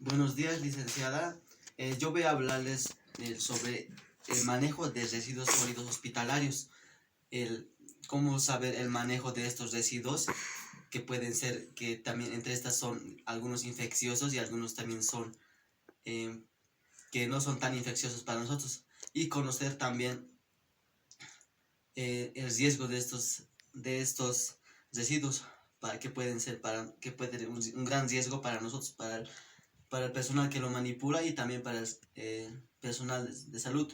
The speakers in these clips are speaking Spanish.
Buenos días, licenciada. Yo voy a hablarles sobre el manejo de residuos sólidos hospitalarios. El, cómo saber el manejo de estos residuos, que pueden ser, que también entre estas son algunos infecciosos y algunos también son eh, que no son tan infecciosos para nosotros. Y conocer también el riesgo de estos residuos, para que pueden ser, para que puede tener un gran riesgo para nosotros, para el personal que lo manipula y también para el personal de salud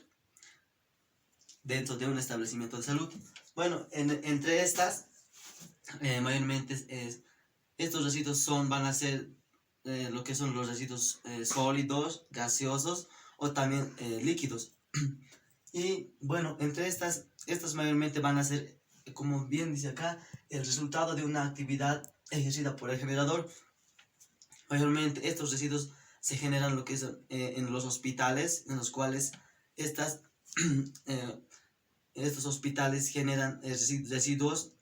dentro de un establecimiento de salud. Bueno, entre estas, mayormente estos residuos van a ser lo que son los residuos sólidos, gaseosos o también líquidos. Y bueno, entre estas mayormente van a ser, como bien dice acá, el resultado de una actividad ejercida por el generador. Mayormente estos residuos se generan lo que es en los hospitales, en los cuales estas, eh, estos hospitales generan residuos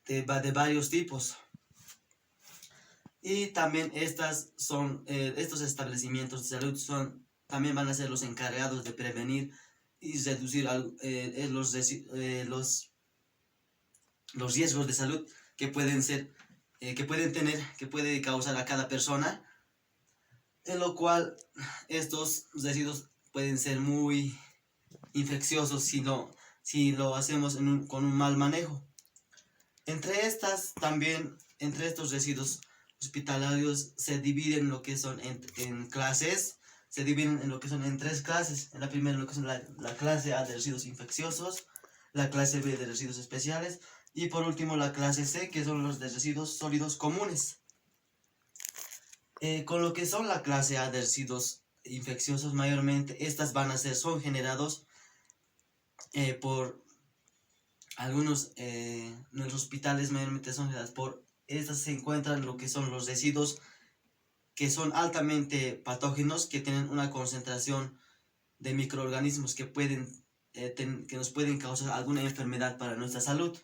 de varios tipos. Y también estos establecimientos de salud también van a ser los encargados de prevenir y reducir los riesgos de salud que pueden que puede causar a cada persona, en lo cual estos residuos pueden ser muy infecciosos si lo hacemos con un mal manejo. Entre estos residuos hospitalarios se dividen lo que son en clases, se dividen en lo que son en tres clases. En la primera, lo que son la clase A de residuos infecciosos, la clase B de residuos especiales y por último la clase C, que son los de residuos sólidos comunes. Con lo que son la clase A de residuos infecciosos, mayormente estas son generados por algunos, en los hospitales mayormente son generadas estas se encuentran lo que son los residuos que son altamente patógenos, que tienen una concentración de microorganismos que nos pueden causar alguna enfermedad para nuestra salud.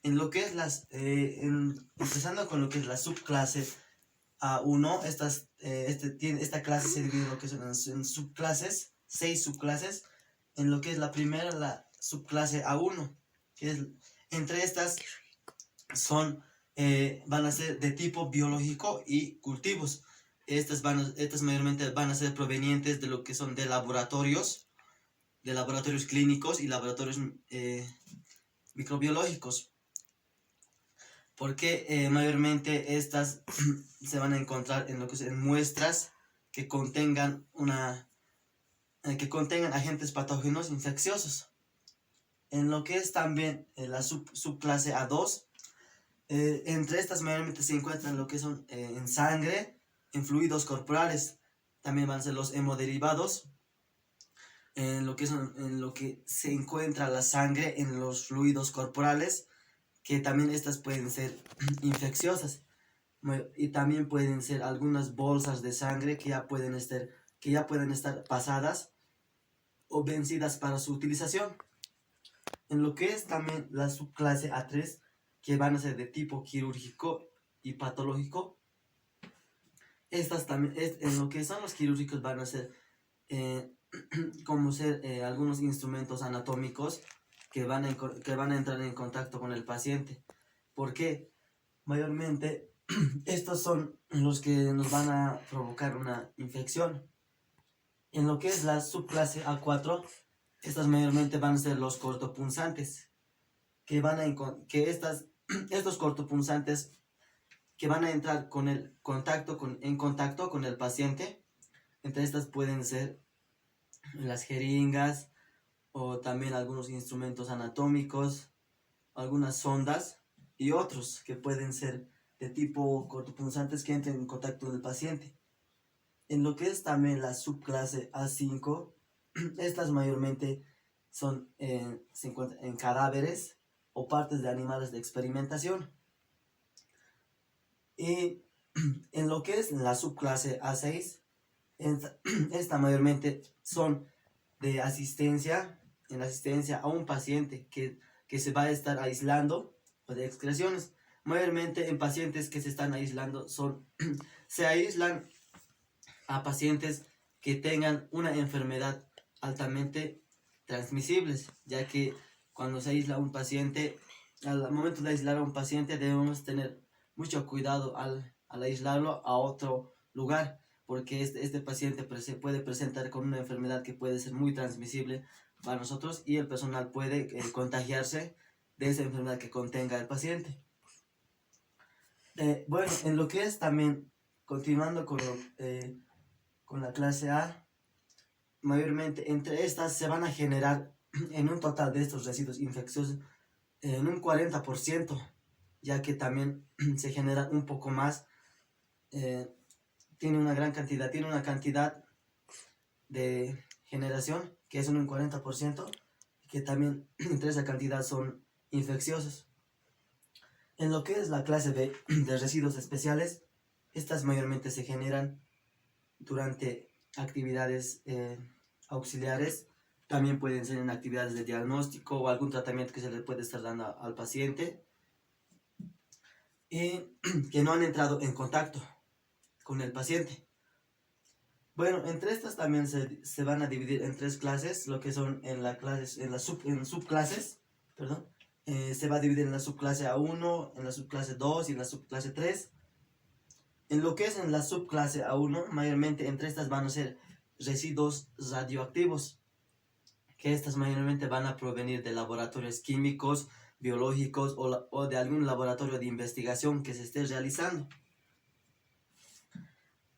En lo que es empezando con lo que es la subclase A1, esta clase se divide en lo que son en subclases, 6 subclases, en lo que es la primera, la subclase A1, que es, entre estas van a ser de tipo biológico y cultivos. Estas mayormente van a ser provenientes de lo que son de laboratorios clínicos y laboratorios microbiológicos. Porque mayormente estas se van a encontrar en lo que son muestras que contengan agentes patógenos infecciosos. En lo que es también la subclase A2, entre estas mayormente se encuentran lo que son en sangre, en fluidos corporales. También van a ser los hemoderivados, en lo que se encuentra la sangre, en los fluidos corporales, que también estas pueden ser infecciosas. Y también pueden ser algunas bolsas de sangre que ya pueden estar pasadas o vencidas para su utilización. En lo que es también la subclase A3, que van a ser de tipo quirúrgico y patológico. Estas también, en lo que son los quirúrgicos, van a ser algunos instrumentos anatómicos que van a entrar en contacto con el paciente. ¿Por qué? Mayormente estos son los que nos van a provocar una infección. En lo que es la subclase A4, estas mayormente van a ser los cortopunzantes, estos cortopunzantes que van a entrar en contacto con el paciente. Entre estas pueden ser las jeringas o también algunos instrumentos anatómicos, algunas sondas y otros que pueden ser de tipo cortopunzantes que entren en contacto con el paciente. En lo que es también la subclase A5, estas mayormente se encuentran en cadáveres o partes de animales de experimentación. Y en lo que es la subclase A6, esta mayormente son de asistencia a un paciente que se va a estar aislando, o de excreciones. Mayormente en pacientes que se están aislando se aíslan a pacientes que tengan una enfermedad altamente transmisibles, ya que cuando se aísla un paciente, al momento de aislar a un paciente debemos tener mucho cuidado al aislarlo a otro lugar, porque este paciente puede presentar con una enfermedad que puede ser muy transmisible para nosotros y el personal puede contagiarse de esa enfermedad que contenga el paciente. Bueno, en lo que es también, continuando con la clase A, mayormente entre estas se van a generar en un total de estos residuos infecciosos en un 40%, ya que también se genera un poco más, eh, tiene una cantidad de generación que es en un 40%, que también entre esa cantidad son infecciosos. En lo que es la clase B de residuos especiales, estas mayormente se generan durante actividades auxiliares, también pueden ser en actividades de diagnóstico o algún tratamiento que se le puede estar dando al paciente y que no han entrado en contacto con el paciente. Bueno, entre estas también se van a dividir en tres clases, lo que son en subclases, perdón. Se va a dividir en la subclase A1, en la subclase 2 y en la subclase 3. En lo que es en la subclase A1, mayormente entre estas van a ser residuos radioactivos, que estas mayormente van a provenir de laboratorios químicos, biológicos o de algún laboratorio de investigación que se esté realizando.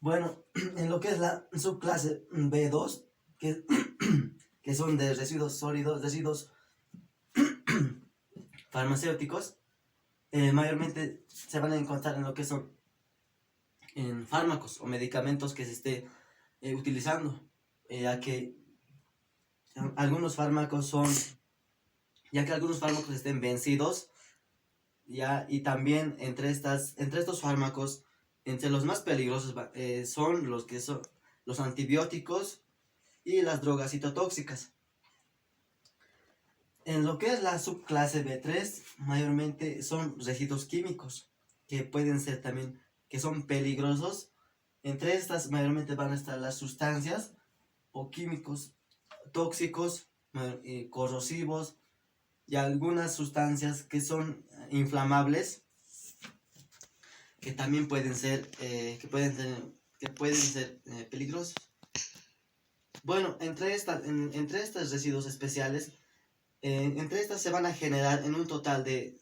Bueno, en lo que es la subclase B2, que son de residuos sólidos, residuos farmacéuticos, mayormente se van a encontrar en lo que son en fármacos o medicamentos que se esté utilizando, ya que algunos fármacos estén vencidos, y también entre estos fármacos, entre los más peligrosos son los antibióticos y las drogas citotóxicas. En lo que es la subclase B3, mayormente son residuos químicos, que pueden ser también, que son peligrosos. Entre estas mayormente van a estar las sustancias o químicos tóxicos, corrosivos y algunas sustancias que son inflamables, que también pueden ser, peligrosos. Bueno, entre estos residuos especiales, entre estas se van a generar en un total de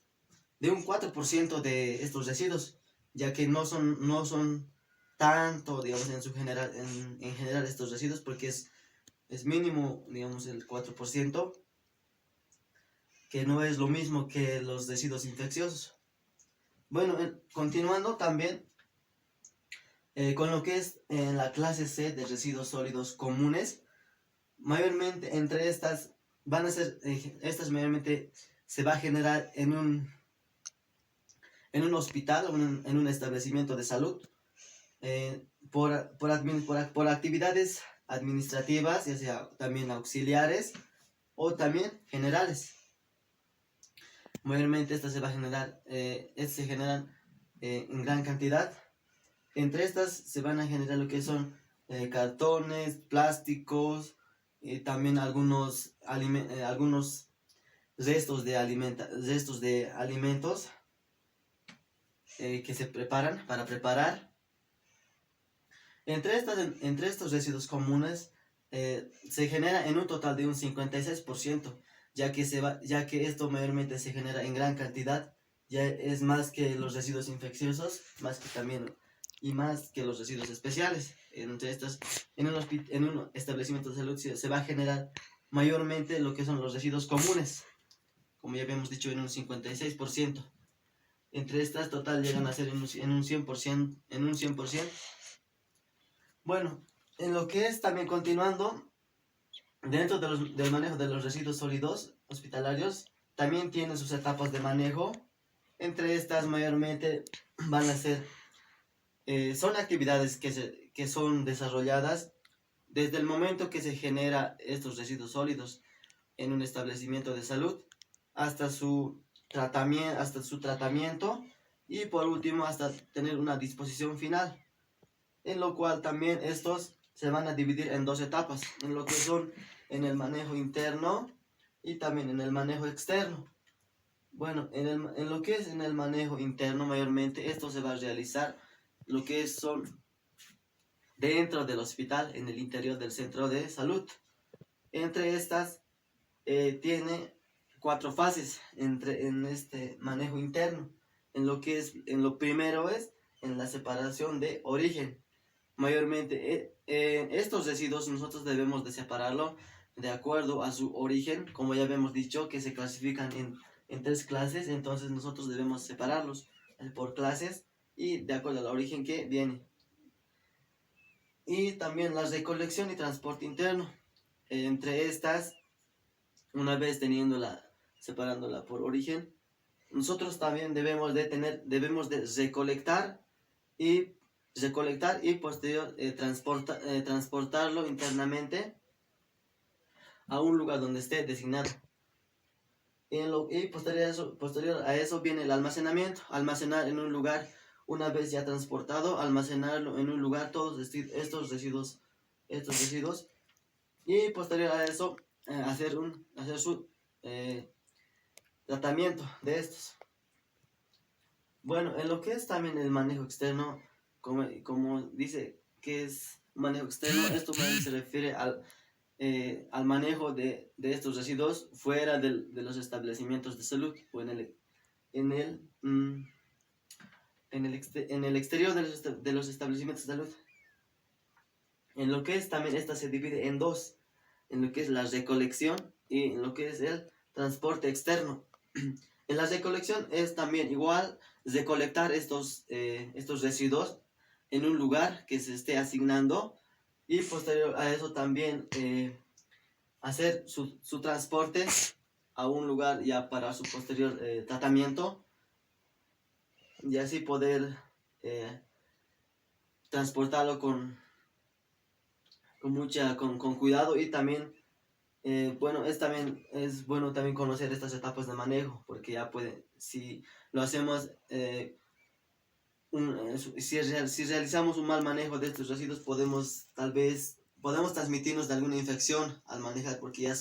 un 4% de estos residuos, ya que no son tanto, digamos, en general estos residuos, porque es mínimo, digamos, el 4%, que no es lo mismo que los residuos infecciosos. Bueno, continuando también con lo que es en la clase C de residuos sólidos comunes, mayormente entre estas van a ser, estas mayormente se va a generar en un hospital o en un establecimiento de salud, por actividades administrativas, ya sea también auxiliares o también generales. Mayormente estas se generan en gran cantidad. Entre estas se van a generar lo que son cartones, plásticos, también algunos restos de alimentos que se preparan para preparar. Entre estos residuos comunes se genera en un total de un 56%, ya que esto mayormente se genera en gran cantidad, ya es más que los residuos infecciosos, más que los residuos especiales. En un establecimiento de salud se va a generar mayormente lo que son los residuos comunes, como ya habíamos dicho, en un 56%. Entre estas total llegan a ser en un 100%. Bueno, en lo que es también continuando, dentro del manejo de los residuos sólidos hospitalarios, también tienen sus etapas de manejo. Entre estas mayormente van a ser, son actividades que son desarrolladas desde el momento que se genera estos residuos sólidos en un establecimiento de salud, hasta su tratamiento y por último hasta tener una disposición final. en lo cual también estos se van a dividir en dos etapas, en lo que son en el manejo interno y también en el manejo externo. Bueno, en lo que es en el manejo interno mayormente, esto se va a realizar lo que son dentro del hospital, en el interior del centro de salud. Entre estas tiene 4 fases en este manejo interno. En lo primero es en la separación de origen. Mayormente estos residuos nosotros debemos de separarlo de acuerdo a su origen, como ya habíamos dicho que se clasifican en 3 clases, entonces nosotros debemos separarlos por clases y de acuerdo al origen que viene. Y también la recolección y transporte interno. Entre estas, una vez separándola por origen, nosotros también debemos de recolectar y posterior transportarlo internamente a un lugar donde esté designado. Y posterior a eso viene el almacenamiento, almacenar en un lugar, una vez ya transportado, almacenarlo en un lugar, todos estos residuos, y posterior a eso hacer su tratamiento de estos. Bueno, en lo que es también el manejo externo, como dice que es manejo externo, esto se refiere al manejo de estos residuos fuera de los establecimientos de salud o en el exterior de los establecimientos de salud. En lo que es también esta se divide en dos, en lo que es la recolección y en lo que es el transporte externo. En la recolección es también igual recolectar estos residuos en un lugar que se esté asignando y posterior a eso también hacer su transporte a un lugar ya para su posterior tratamiento y así poder transportarlo con cuidado y también bueno, es bueno también conocer estas etapas de manejo, porque ya si lo hacemos, si realizamos un mal manejo de estos residuos, podemos transmitirnos de alguna infección al manejar, porque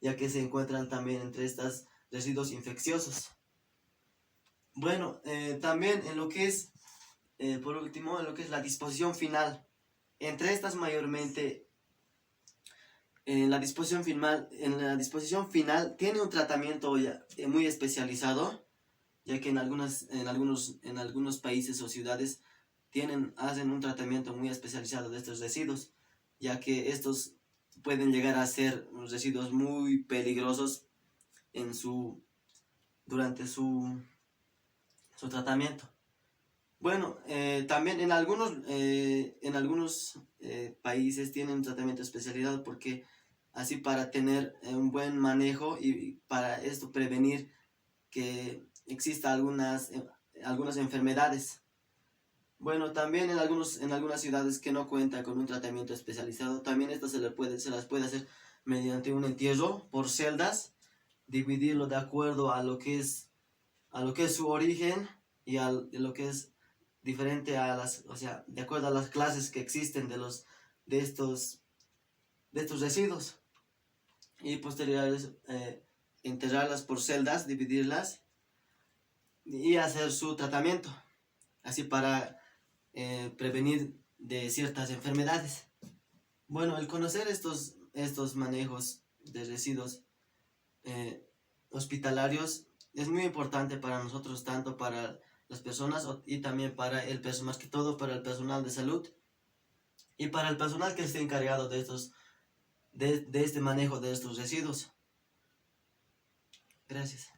ya que se encuentran también entre estos residuos infecciosos. Bueno, también en lo que es, por último, en lo que es la disposición final, entre estas mayormente en la disposición final tiene un tratamiento muy especializado, ya que en algunos países o ciudades hacen un tratamiento muy especializado de estos residuos, ya que estos pueden llegar a ser residuos muy peligrosos durante su tratamiento. Bueno, también en algunos países tienen un tratamiento especializado porque así para tener un buen manejo y para esto prevenir que exista algunas enfermedades. Bueno, también en algunas ciudades que no cuentan con un tratamiento especializado, también esto se las puede hacer mediante un entierro por celdas, dividirlo de acuerdo a lo que es su origen y a lo que es diferente o sea, de acuerdo a las clases que existen de estos residuos. Y posteriores enterrarlas por celdas, dividirlas y hacer su tratamiento, así para prevenir de ciertas enfermedades. Bueno, el conocer estos manejos de residuos hospitalarios es muy importante para nosotros, tanto para las personas y también más que todo para el personal de salud y para el personal que esté encargado de este manejo de estos residuos. Gracias.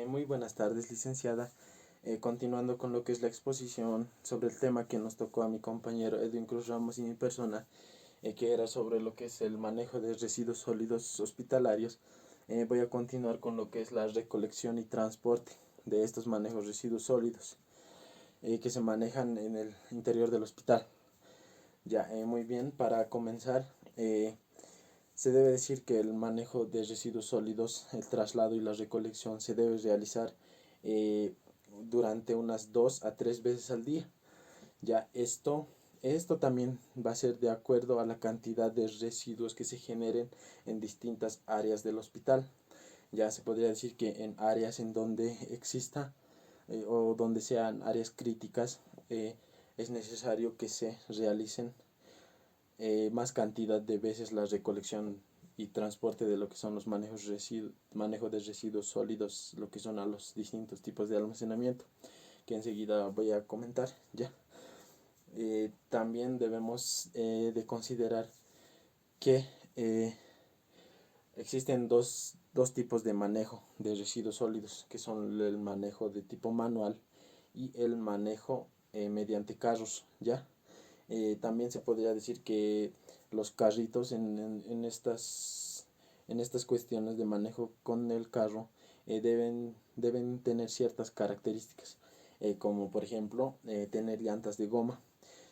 Muy buenas tardes, licenciada. Continuando con lo que es la exposición sobre el tema que nos tocó a mi compañero Edwin Cruz Ramos y mi persona, que era sobre lo que es el manejo de residuos sólidos hospitalarios, voy a continuar con lo que es la recolección y transporte de estos manejos de residuos sólidos que se manejan en el interior del hospital. Ya, muy bien, para comenzar, se debe decir que el manejo de residuos sólidos, el traslado y la recolección se debe realizar durante unas 2 a 3 veces al día. Ya esto también va a ser de acuerdo a la cantidad de residuos que se generen en distintas áreas del hospital. Ya se podría decir que en áreas en donde exista o donde sean áreas críticas, es necesario que se realicen más cantidad de veces la recolección y transporte de lo que son los manejo de residuos sólidos, lo que son a los distintos tipos de almacenamiento, que enseguida voy a comentar ya. También debemos de considerar que existen dos tipos de manejo de residuos sólidos, que son el manejo de tipo manual y el manejo mediante carros, ¿ya? También se podría decir que los carritos en estas cuestiones de manejo con el carro deben tener ciertas características, como por ejemplo tener llantas de goma,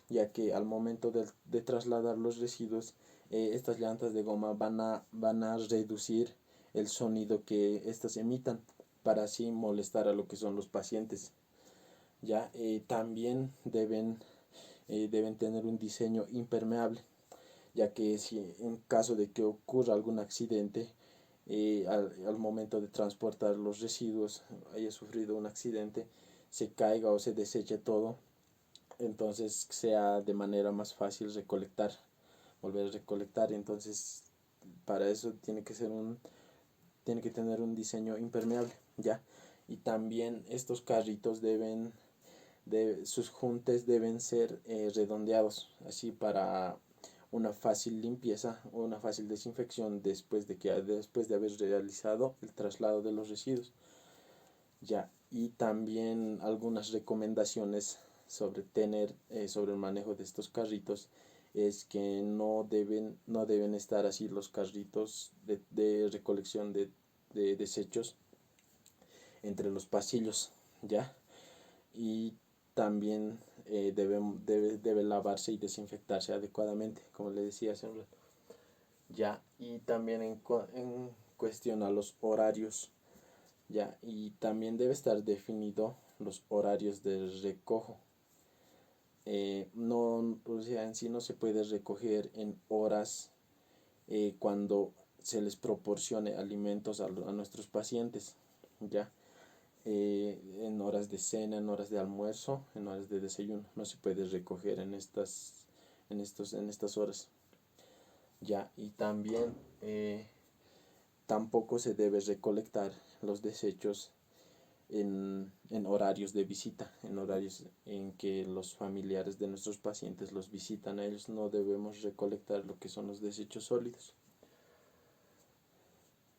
ya que al momento de trasladar los residuos, estas llantas de goma van a reducir el sonido que éstas emitan para así molestar a lo que son los pacientes. Ya también deben tener un diseño impermeable, ya que si en caso de que ocurra algún accidente, al momento de transportar los residuos, haya sufrido un accidente, se caiga o se deseche todo, entonces sea de manera más fácil volver a recolectar. Entonces para eso tiene que tener un diseño impermeable, ya. Y también estos carritos sus juntes deben ser redondeados, así para una fácil limpieza o una fácil desinfección después de haber realizado el traslado de los residuos, ya. Y también algunas recomendaciones sobre el manejo de estos carritos es que no deben estar así los carritos de recolección de desechos entre los pasillos, ya. Y también debe lavarse y desinfectarse adecuadamente, como le decía hace un rato, ya. Y también en cuestión a los horarios, ya, y también debe estar definido los horarios de recojo. No, o sea, en sí no se puede recoger en horas cuando se les proporcione alimentos a nuestros pacientes, ya. En horas de cena, en horas de almuerzo, en horas de desayuno, no se puede recoger en estas horas, ya. Y también tampoco se debe recolectar los desechos en horarios de visita, en horarios en que los familiares de nuestros pacientes los visitan a ellos. No debemos recolectar lo que son los desechos sólidos,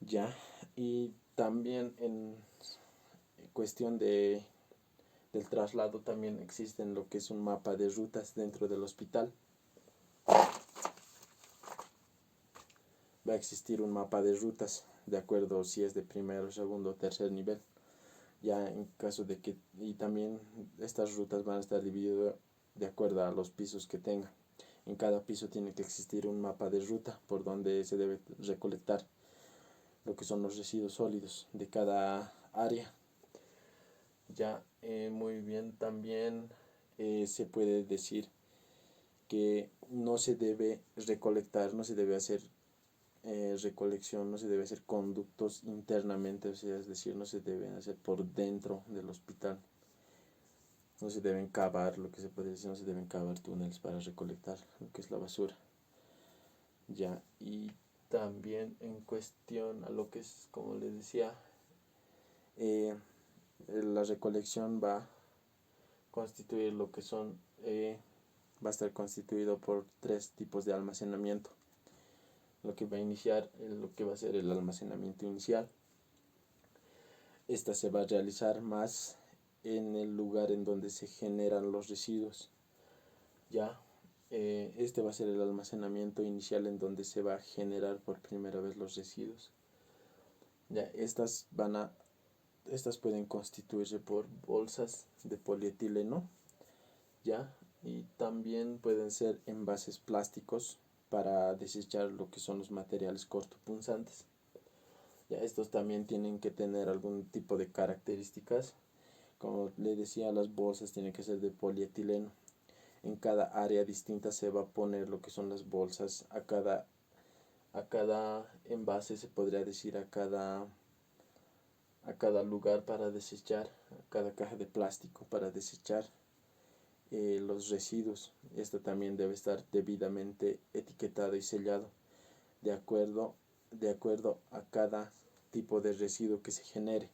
ya. Y también en cuestión del traslado también existen lo que es un mapa de rutas dentro del hospital. Va a existir un mapa de rutas de acuerdo si es de primero, segundo o tercer nivel, ya. En caso de que, y también estas rutas van a estar divididas de acuerdo a los pisos que tenga. En cada piso tiene que existir un mapa de ruta por donde se debe recolectar lo que son los residuos sólidos de cada área, ya. Muy bien, también se puede decir que no se debe recolectar, no se debe hacer recolección, no se debe hacer conductos internamente, o sea, es decir, no se deben hacer por dentro del hospital, no se deben cavar, lo que se puede decir, no se deben cavar túneles para recolectar lo que es la basura, ya. Y también en cuestión a lo que es, como les decía, la recolección va a constituir lo que son, va a estar constituido por tres tipos de almacenamiento. Lo que va a iniciar, lo que va a ser el almacenamiento inicial. Esta se va a realizar más en el lugar en donde se generan los residuos, ya. Este va a ser el almacenamiento inicial en donde se va a generar por primera vez los residuos, ya. Estas pueden constituirse por bolsas de polietileno, ya. Y también pueden ser envases plásticos para desechar lo que son los materiales cortopunzantes, ya. Estos también tienen que tener algún tipo de características. Como le decía, las bolsas tienen que ser de polietileno. en cada área distinta se va a poner lo que son las bolsas a cada envase, se podría decir, a cada lugar para desechar, a cada caja de plástico para desechar los residuos. Esto también debe estar debidamente etiquetado y sellado de acuerdo, de acuerdo a cada tipo de residuo que se genere.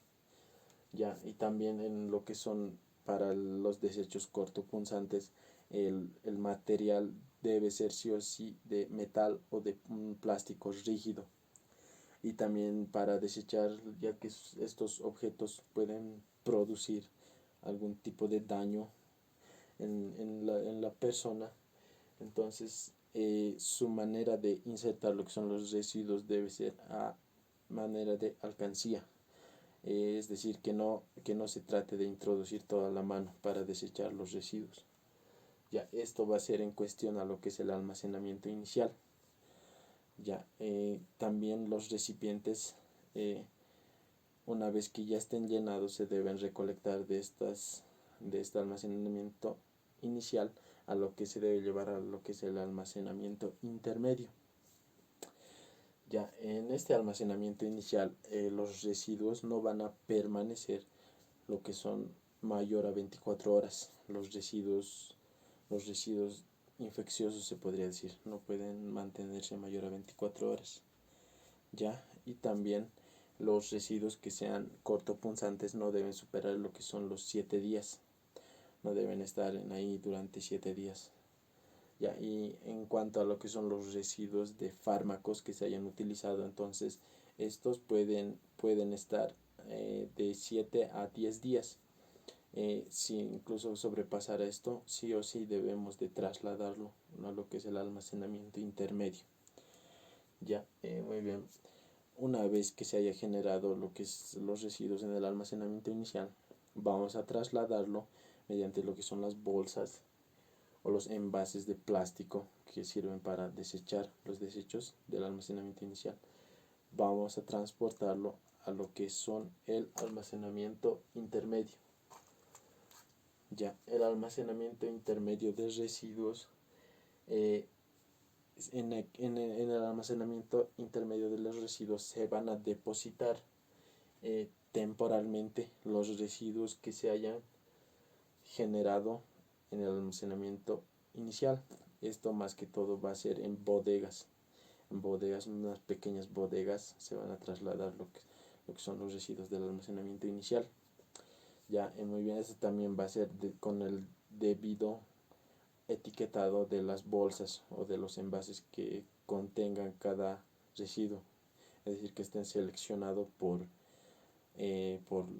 Ya, y también en lo que son para los desechos cortopunzantes, el material debe ser sí o sí de metal o de plástico rígido. Y también para desechar, ya que estos objetos pueden producir algún tipo de daño en la persona, entonces su manera de insertar lo que son los residuos debe ser a manera de alcancía. Es decir, que no se trate de introducir toda la mano para desechar los residuos. Ya, esto va a ser en cuestión a lo que es el almacenamiento inicial. Ya, también los recipientes, una vez que ya estén llenados, se deben recolectar de este almacenamiento inicial a lo que se debe llevar a lo que es el almacenamiento intermedio. Ya, en este almacenamiento inicial, los residuos no van a permanecer lo que son mayor a 24 horas. Los residuos infecciosos, se podría decir, no pueden mantenerse mayor a 24 horas. Ya, y también los residuos que sean cortopunzantes no deben superar lo que son los 7 días. No deben estar ahí durante 7 días. Ya, y en cuanto a lo que son los residuos de fármacos que se hayan utilizado, entonces estos pueden estar de 7 a 10 días. Si incluso sobrepasara esto, sí o sí debemos de trasladarlo a lo que es el almacenamiento intermedio. Ya, muy bien. Una vez que se haya generado lo que es los residuos en el almacenamiento inicial, vamos a trasladarlo mediante lo que son las bolsas o los envases de plástico que sirven para desechar los desechos del almacenamiento inicial. Vamos a transportarlo a lo que son el almacenamiento intermedio. Ya, el almacenamiento intermedio de residuos, en el almacenamiento intermedio de los residuos se van a depositar temporalmente los residuos que se hayan generado en el almacenamiento inicial. Esto más que todo va a ser en bodegas. En bodegas, unas pequeñas bodegas, se van a trasladar lo que son los residuos del almacenamiento inicial. Ya, muy bien, esto también va a ser con el debido etiquetado de las bolsas o de los envases que contengan cada residuo. Es decir, que estén seleccionados por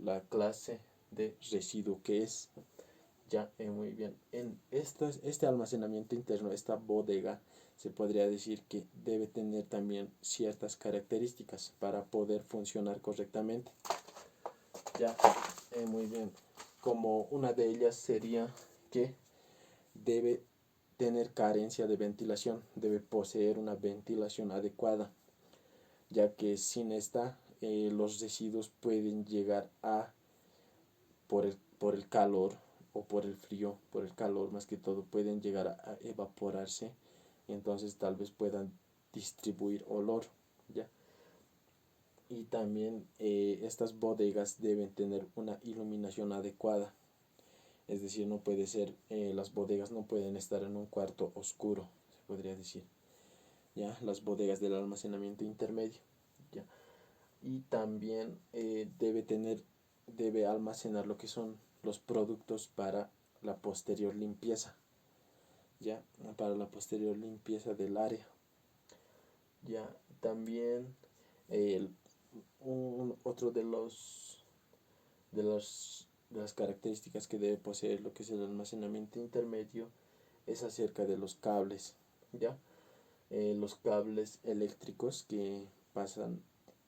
la clase de residuo que es. Ya, muy bien. En este almacenamiento interno, esta bodega, se podría decir que debe tener también ciertas características para poder funcionar correctamente. Ya, muy bien. Como una de ellas sería que debe tener carencia de ventilación, debe poseer una ventilación adecuada, ya que sin esta los residuos pueden llegar por el calor o por el frío, por el calor más que todo, pueden llegar a evaporarse y entonces tal vez puedan distribuir olor, ¿ya? Y también estas bodegas deben tener una iluminación adecuada, es decir, no puede ser, las bodegas no pueden estar en un cuarto oscuro, se podría decir, ¿ya? Las bodegas del almacenamiento intermedio, ¿ya? Y también debe almacenar lo que son los productos para la posterior limpieza, ya, para la posterior limpieza del área. Ya, también otro de las características que debe poseer lo que es el almacenamiento intermedio es acerca de los cables, ya. Los cables eléctricos que pasan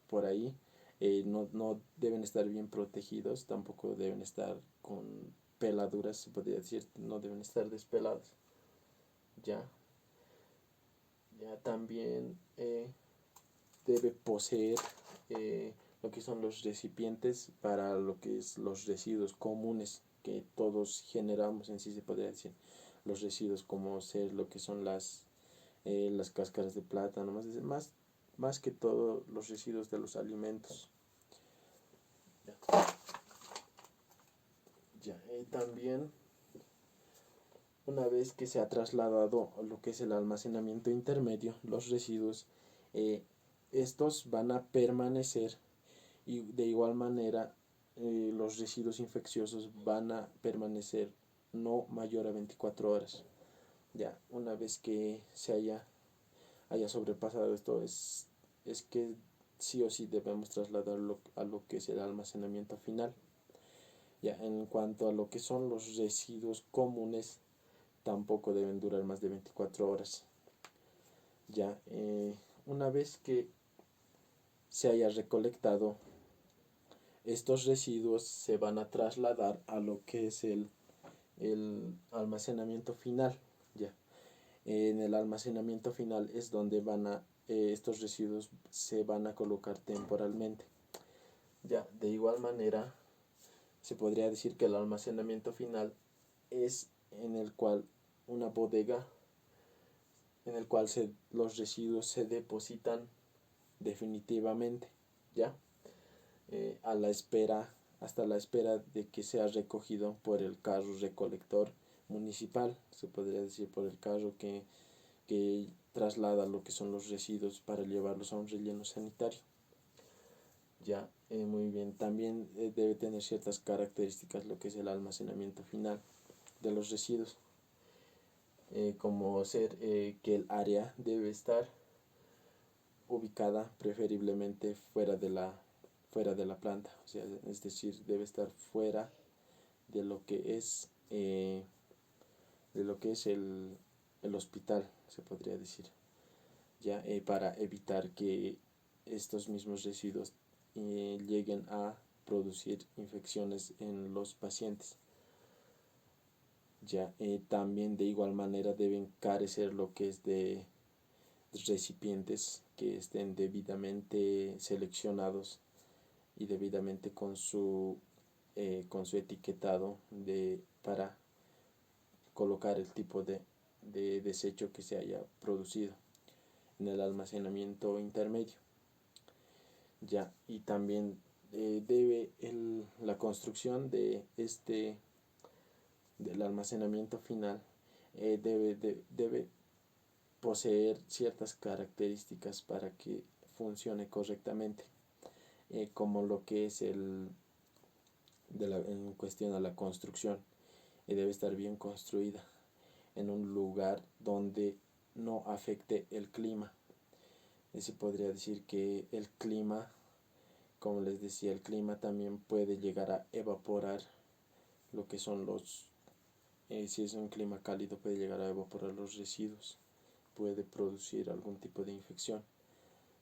por ahí no deben estar bien protegidos, tampoco deben estar con peladuras, se podría decir, no deben estar despelados. Ya, ya también debe poseer lo que son los recipientes para lo que es los residuos comunes que todos generamos, en sí se podría decir, los residuos como ser lo que son las cáscaras de plátano, más que todo los residuos de los alimentos. También una vez que se ha trasladado lo que es el almacenamiento intermedio, los residuos, estos van a permanecer, y de igual manera los residuos infecciosos van a permanecer no mayor a 24 horas. Ya, una vez que se haya sobrepasado esto, es que sí o sí debemos trasladarlo a lo que es el almacenamiento final. Ya, en cuanto a lo que son los residuos comunes, tampoco deben durar más de 24 horas. Ya, una vez que se haya recolectado, estos residuos se van a trasladar a lo que es el almacenamiento final. Ya, en el almacenamiento final es donde estos residuos se van a colocar temporalmente. Ya, de igual manera, se podría decir que el almacenamiento final es en el cual una bodega en el cual los residuos se depositan definitivamente, ya, hasta la espera de que sea recogido por el carro recolector municipal, se podría decir por el carro que traslada lo que son los residuos para llevarlos a un relleno sanitario. Ya, muy bien, también debe tener ciertas características lo que es el almacenamiento final de los residuos, como ser que el área debe estar ubicada preferiblemente fuera de la planta, o sea, es decir, debe estar fuera de lo que es el hospital, se podría decir, ya, para evitar que estos mismos residuos lleguen a producir infecciones en los pacientes. Ya, también de igual manera deben carecer lo que es de recipientes que estén debidamente seleccionados y debidamente con su etiquetado para colocar el tipo de desecho que se haya producido en el almacenamiento intermedio. Ya, y también debe la construcción del almacenamiento final debe poseer ciertas características para que funcione correctamente, como lo que es en cuestión a la construcción, debe estar bien construida en un lugar donde no afecte el clima. Se podría decir que el clima, como les decía, el clima también puede llegar a evaporar lo que son si es un clima cálido, puede llegar a evaporar los residuos, puede producir algún tipo de infección.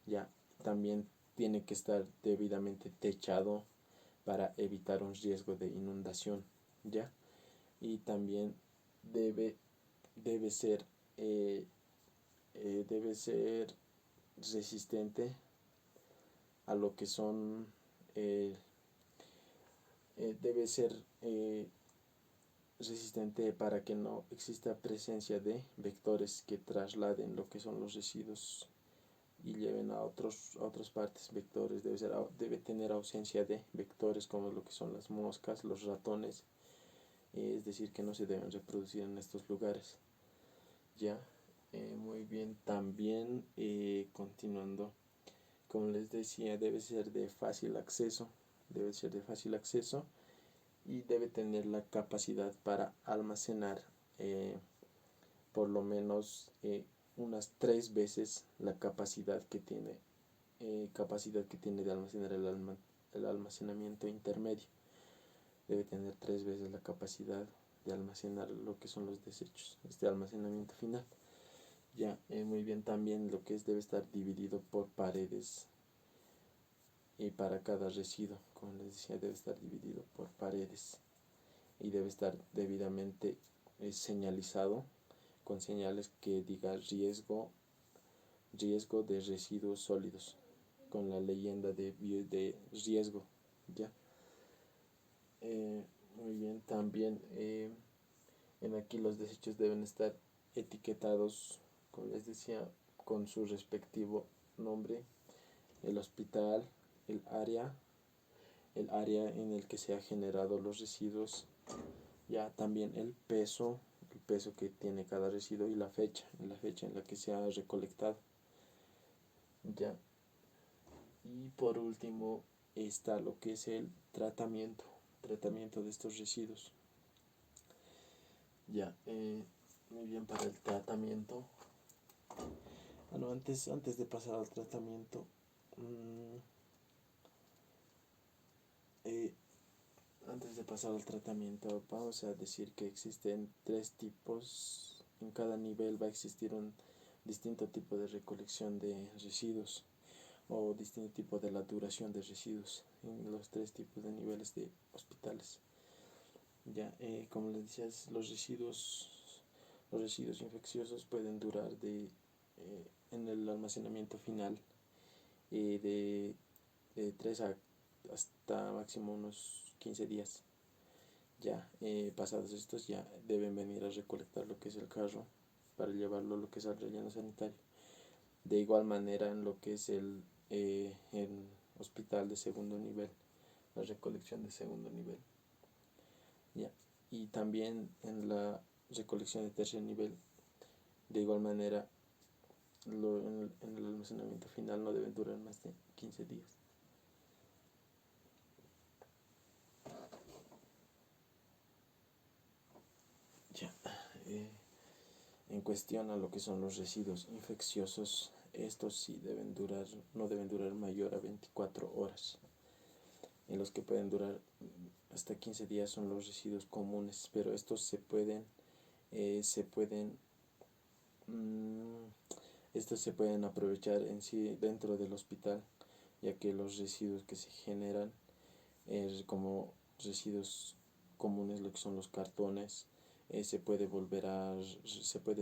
Ya, también tiene que estar debidamente techado para evitar un riesgo de inundación, ya, y también debe ser debe ser resistente a lo que son debe ser resistente para que no exista presencia de vectores que trasladen lo que son los residuos y lleven a otras partes. Vectores debe tener ausencia de vectores como lo que son las moscas, los ratones, es decir, que no se deben reproducir en estos lugares. Ya, muy bien, también continuando, como les decía, debe ser de fácil acceso, y debe tener la capacidad para almacenar por lo menos unas 3 veces la capacidad que tiene de almacenar el almacenamiento intermedio. Debe tener 3 veces la capacidad de almacenar lo que son los desechos, este almacenamiento final. Ya, muy bien, también lo que debe estar dividido por paredes, y para cada residuo, como les decía, debe estar dividido por paredes y debe estar debidamente señalizado con señales que diga riesgo de residuos sólidos, con la leyenda de riesgo. Ya, muy bien, también En aquí los desechos deben estar etiquetados, como les decía, con su respectivo nombre, el hospital, el área en el que se ha generado los residuos, ya también el peso que tiene cada residuo y la fecha en la que se ha recolectado, ya. Y por último está lo que es el tratamiento de estos residuos. Ya, muy bien, para el tratamiento. Bueno, antes de pasar al tratamiento, vamos a decir que existen 3 tipos. En cada nivel va a existir un distinto tipo de recolección de residuos o distinto tipo de la duración de residuos en los 3 tipos de niveles de hospitales. Ya, como les decía, los residuos infecciosos pueden durar en el almacenamiento final de 3 hasta máximo unos 15 días. Ya, pasados estos, ya deben venir a recolectar lo que es el carro para llevarlo lo que es al relleno sanitario. De igual manera en lo que es el hospital de segundo nivel, la recolección de segundo nivel. Ya. Y también en la recolección de tercer nivel, de igual manera, en el almacenamiento final no deben durar más de 15 días. Ya. En cuestión a lo que son los residuos infecciosos, estos sí no deben durar mayor a 24 horas. En los que pueden durar hasta 15 días son los residuos comunes, pero estos se pueden aprovechar en sí dentro del hospital, ya que los residuos que se generan como residuos comunes, lo que son los cartones, se puede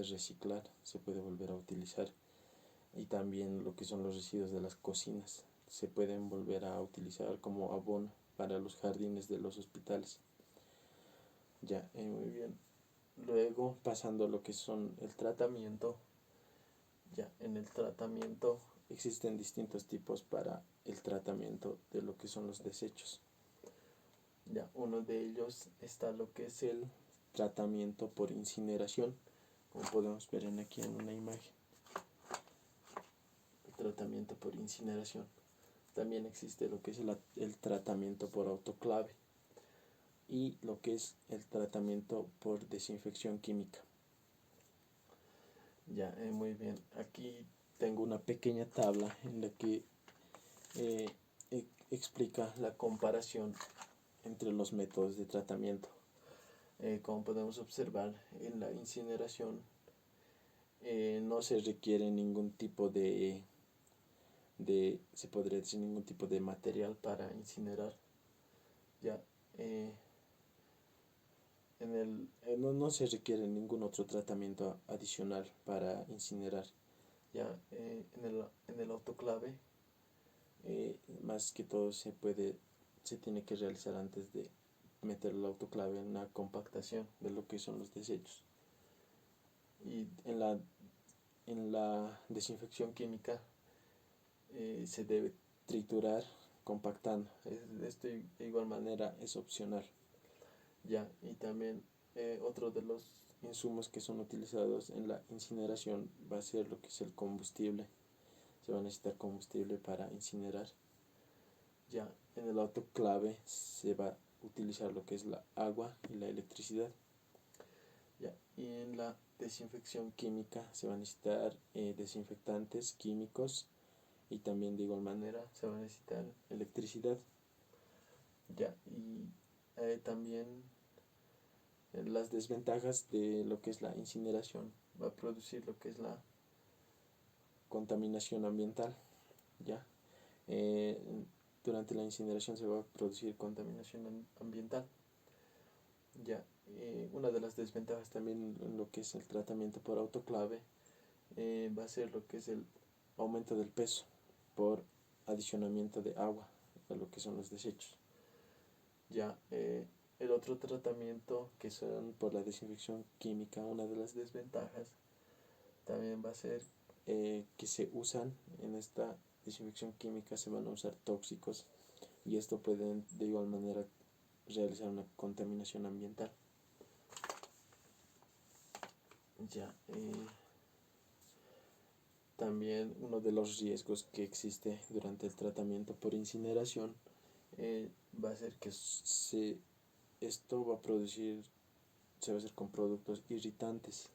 reciclar, se puede volver a utilizar, y también lo que son los residuos de las cocinas se pueden volver a utilizar como abono para los jardines de los hospitales. Ya, muy bien. Luego, pasando a lo que son el tratamiento, ya en el tratamiento existen distintos tipos para el tratamiento de lo que son los desechos. Ya, uno de ellos está lo que es el tratamiento por incineración, como podemos ver aquí en una imagen. El tratamiento por incineración. También existe lo que es el tratamiento por autoclave y lo que es el tratamiento por desinfección química. Ya, muy bien. Aquí tengo una pequeña tabla en la que explica la comparación entre los métodos de tratamiento. Como podemos observar, en la incineración no se requiere ningún tipo se podría decir, ningún tipo de material para incinerar. Ya, no se requiere ningún otro tratamiento adicional para incinerar. Ya, en el autoclave, más que todo se tiene que realizar antes de meter el autoclave en una compactación de lo que son los desechos. Y en la desinfección química se debe triturar compactando. Esto de igual manera es opcional. Ya, y también otro de los insumos que son utilizados en la incineración va a ser lo que es el combustible. Se va a necesitar combustible para incinerar. Ya, en el autoclave se va a utilizar lo que es la agua y la electricidad. Ya, y en la desinfección química se va a necesitar desinfectantes químicos, y también de igual manera se va a necesitar electricidad. Ya, y también las desventajas de lo que es la incineración: va a producir lo que es la contaminación ambiental. Ya, durante la incineración se va a producir contaminación ambiental. Ya, una de las desventajas también en lo que es el tratamiento por autoclave va a ser lo que es el aumento del peso por adicionamiento de agua a lo que son los desechos. Ya, el otro tratamiento, que son por la desinfección química, una de las desventajas también va a ser que se usan en esta desinfección química, se van a usar tóxicos y esto puede de igual manera realizar una contaminación ambiental. Ya, también uno de los riesgos que existe durante el tratamiento por incineración va a ser que esto va a producir, se va a hacer con productos irritantes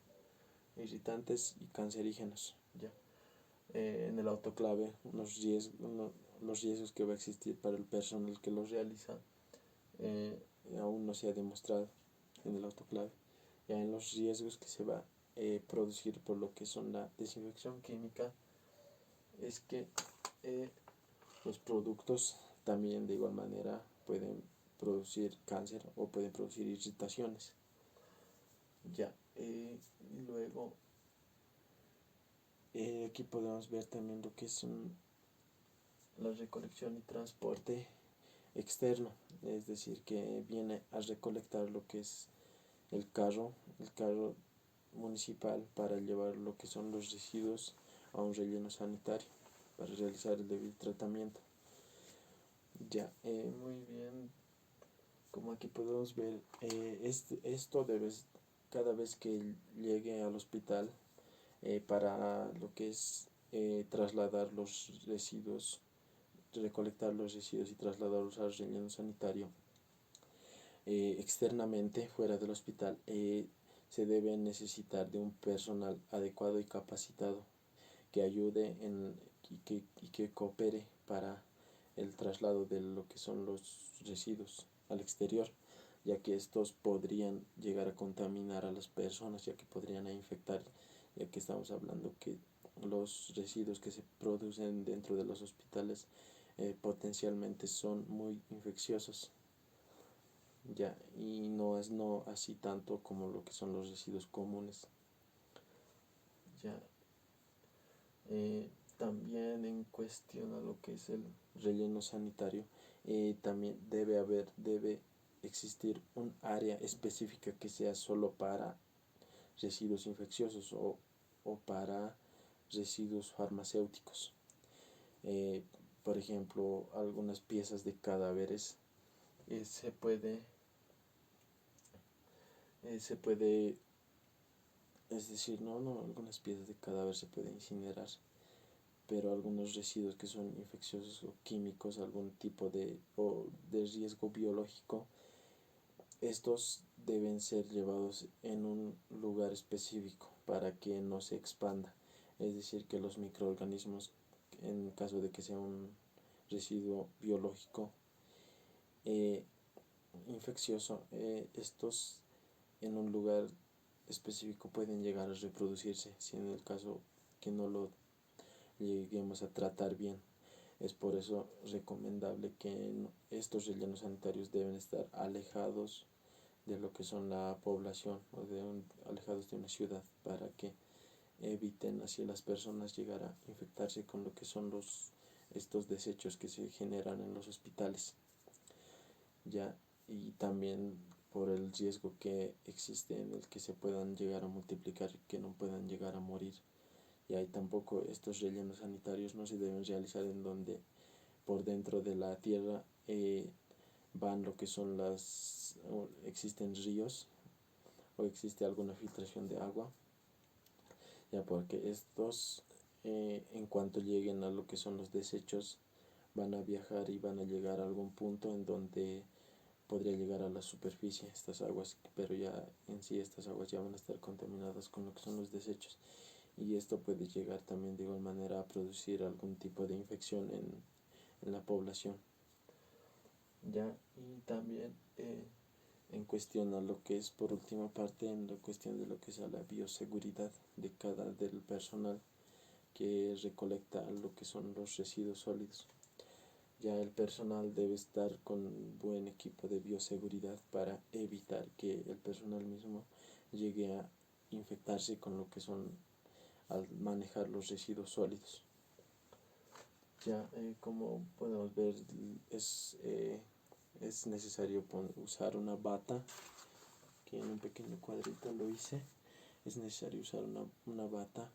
y cancerígenos. Ya. En el autoclave, los riesgos que va a existir para el personal que los realiza aún no se ha demostrado en el autoclave. Ya en los riesgos que se va a producir por lo que son la desinfección química es que los productos también de igual manera pueden producir cáncer o pueden producir irritaciones. Ya, y luego aquí podemos ver también lo que es la recolección y transporte externo, es decir, que viene a recolectar lo que es el carro municipal para llevar lo que son los residuos a un relleno sanitario para realizar el debido tratamiento. Ya, muy bien, como aquí podemos ver, esto cada vez que llegue al hospital para lo que es trasladar los residuos, recolectar los residuos y trasladarlos al relleno sanitario, externamente, fuera del hospital, se debe necesitar de un personal adecuado y capacitado que ayude y que coopere para el traslado de lo que son los residuos al exterior, ya que estos podrían llegar a contaminar a las personas, ya que podrían infectar, ya que estamos hablando que los residuos que se producen dentro de los hospitales potencialmente son muy infecciosos. Ya, y no es así tanto como lo que son los residuos comunes. Ya, también en cuestión a lo que es el relleno sanitario, también debe existir un área específica que sea solo para residuos infecciosos o para residuos farmacéuticos. Por ejemplo, algunas piezas de cadáveres se puede, es decir, algunas piezas de cadáver se pueden incinerar, pero algunos residuos que son infecciosos o químicos, algún tipo de riesgo biológico, estos deben ser llevados en un lugar específico para que no se expanda. Es decir, que los microorganismos, en caso de que sea un residuo biológico infeccioso, estos en un lugar específico pueden llegar a reproducirse, si en el caso que no lo lleguemos a tratar bien. Es por eso recomendable que estos rellenos sanitarios deben estar alejados de lo que son la población o alejados de una ciudad para que eviten así las personas llegar a infectarse con lo que son estos desechos que se generan en los hospitales. Ya, y también por el riesgo que existe en el que se puedan llegar a multiplicar y que no puedan llegar a morir. Y ahí tampoco estos rellenos sanitarios no se deben realizar en donde por dentro de la tierra van lo que son existen ríos o existe alguna filtración de agua, ya, porque estos en cuanto lleguen a lo que son los desechos van a viajar y van a llegar a algún punto en donde podría llegar a la superficie estas aguas, pero ya en sí estas aguas ya van a estar contaminadas con lo que son los desechos y esto puede llegar también de igual manera a producir algún tipo de infección en la población. Ya, y también en cuestión a lo que es por última parte, en la cuestión de lo que es a la bioseguridad del personal que recolecta lo que son los residuos sólidos. Ya el personal debe estar con buen equipo de bioseguridad para evitar que el personal mismo llegue a infectarse con lo que son al manejar los residuos sólidos. Ya, como podemos ver, es es necesario usar una bata, que en un pequeño cuadrito lo hice. Es necesario usar una bata,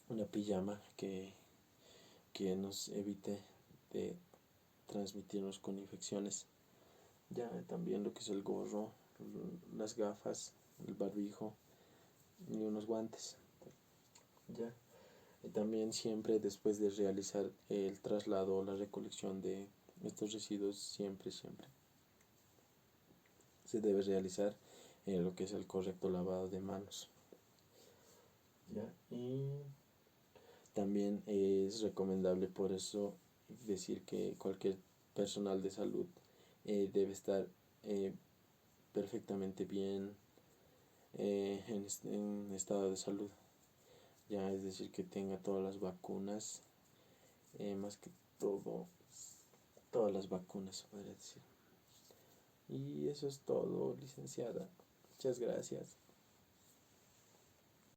una pijama que nos evite de transmitirnos con infecciones. Ya también lo que es el gorro, las gafas, el barbijo y unos guantes. Ya. Y también siempre después de realizar el traslado o la recolección de estos residuos, siempre se debe realizar lo que es el correcto lavado de manos. ¿Ya? Y también es recomendable por eso decir que cualquier personal de salud debe estar perfectamente bien en estado de salud. Ya, es decir, que tenga todas las vacunas, más que todo, todas las vacunas, podría decir. Y eso es todo, licenciada. Muchas gracias.